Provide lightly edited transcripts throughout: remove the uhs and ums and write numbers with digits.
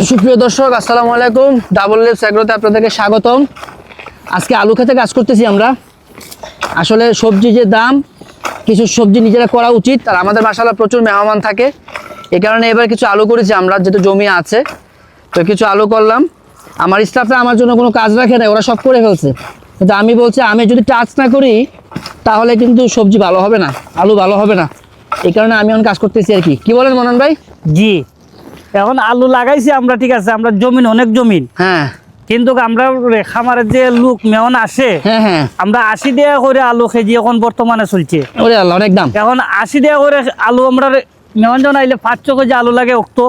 সুপ্রিয় দর্শক, আসসালামু আলাইকুম। ডাবল লিভস এগ্রোতে আপনাদেরকে স্বাগতম। আজকে আলু খেতে কাজ করতেছি আমরা। আসলে সবজি যে দাম, কিছু সবজি নিজেরা করা উচিত। আর আমাদের মাশাআল্লাহ প্রচুর মেহমান থাকে, এই কারণে এবার কিছু আলু করেছি আমরা, যেহেতু জমি আছে। তো কিছু আলু করলাম। আমার স্টাফরা আমার জন্য কোনো কাজ রাখে না, ওরা সব করে ফেলছে। কিন্তু আমি বলছি, আমি যদি টাচ না করি তাহলে কিন্তু সবজি ভালো হবে না, আলু ভালো হবে না। এই কারণে আমি এখন কাজ করতেছি আর কি। কি বলেন মনন ভাই? জি, এখন আলু লাগাইছি আমরা, ঠিক আছে, আমরা জমিন অনেক জমিন, হ্যাঁ কিন্তু আমরা খামারের যে লোক মেহন আসে, হ্যাঁ হ্যাঁ, আমরা 80 টাকা করে আলু কেজি এখন বর্তমানে চলছে। ওরে আল্লাহ, অনেক দাম। এখন 80 টাকা করে আলু আমরা মেহন জন আইলে 500 কেজি আলু লাগে উঠতো।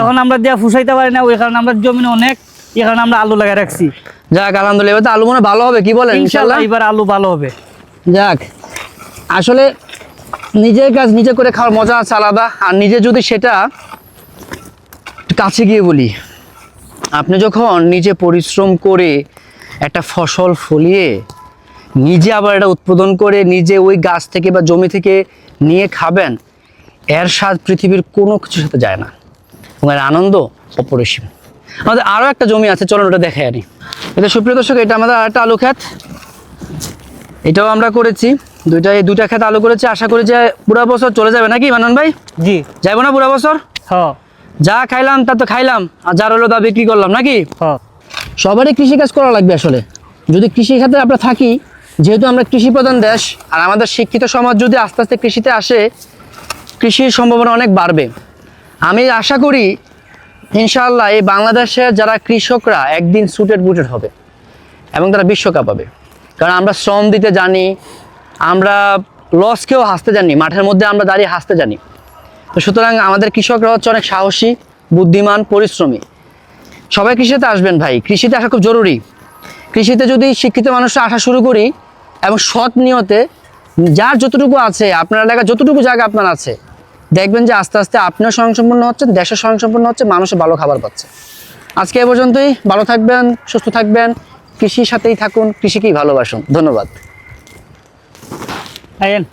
এখন আমরা দিয়া ফুসাইতে পারি না, ওই কারণে আমরা জমিন অনেক, এই কারণে আমরা আলু লাগাই রাখছি। যাক, আলহামদুলিল্লাহ, এবার তো আলু মনে হয় ভালো হবে। কি বলেন? ইনশাআল্লাহ এবার আলু ভালো হবে। যাক, আসলে নিজের কাজ নিজে করে খাওয়ার মজা আছে আলাদা। আর নিজে যদি সেটা কাছে গিয়ে বলি, আপনি যখন নিজে পরিশ্রম করে একটা ফসল ফলিয়ে নিজে আবার এটা উৎপাদন করে নিজে ওই গাছ থেকে বা জমি থেকে নিয়ে খাবেন, এর স্বাদ পৃথিবীর কোনো কিছুর সাথে যায় না, এবং এর আনন্দ অপরিসীম। আমাদের আরও একটা জমি আছে, চলুন ওটা দেখে আনি। এটা সুপ্রিয় দর্শক, এটা আমাদের আরেকটা আলু ক্ষেত, এটাও আমরা করেছি। দুইটা ক্ষেত আলু করেছি। আশা করি যে পুরো বছর চলে যাবে নাকি মানন ভাই? জি, যাইবো না পুরো বছর? হ্যাঁ যা খাইলাম তা তো খাইলাম, আর যার হলো তা বিক্রি করলাম নাকি? হ্যাঁ। সবারই কৃষিকাজ করা লাগবে আসলে। যদি কৃষি খাতে আমরা থাকি, যেহেতু আমরা কৃষি প্রধান দেশ, আর আমাদের শিক্ষিত সমাজ যদি আস্তে আস্তে কৃষিতে আসে, কৃষির সম্ভাবনা অনেক বাড়বে। আমি আশা করি ইনশাআল্লাহ এই বাংলাদেশের যারা কৃষকরা একদিন সুটেড বুটেড হবে এবং তারা বিশ্বকাপ পাবে। কারণ আমরা শ্রম দিতে জানি, আমরা লসকেও হাসতে জানি, মাঠের মধ্যে আমরা দাঁড়িয়ে হাসতে জানি। তো সুতরাং আমাদের কৃষকরা হচ্ছে অনেক সাহসী, বুদ্ধিমান, পরিশ্রমী। সবাই কৃষিতে আসবেন ভাই, কৃষিতে আসা খুব জরুরি। কৃষিতে যদি শিক্ষিত মানুষরা আসা শুরু করি এবং সৎ নিয়তে, যার যতটুকু আছে, আপনার এলাকায় যতটুকু জায়গা আপনার আছে, দেখবেন যে আস্তে আস্তে আপনিও স্বয়ংসম্পূর্ণ হচ্ছেন, দেশের স্বয়ংসম্পূর্ণ হচ্ছে, মানুষও ভালো খাবার পাচ্ছে। আজকে এ পর্যন্তই। ভালো থাকবেন, সুস্থ থাকবেন, কৃষির সাথেই থাকুন, কৃষিকেই ভালোবাসুন। ধন্যবাদ। আইন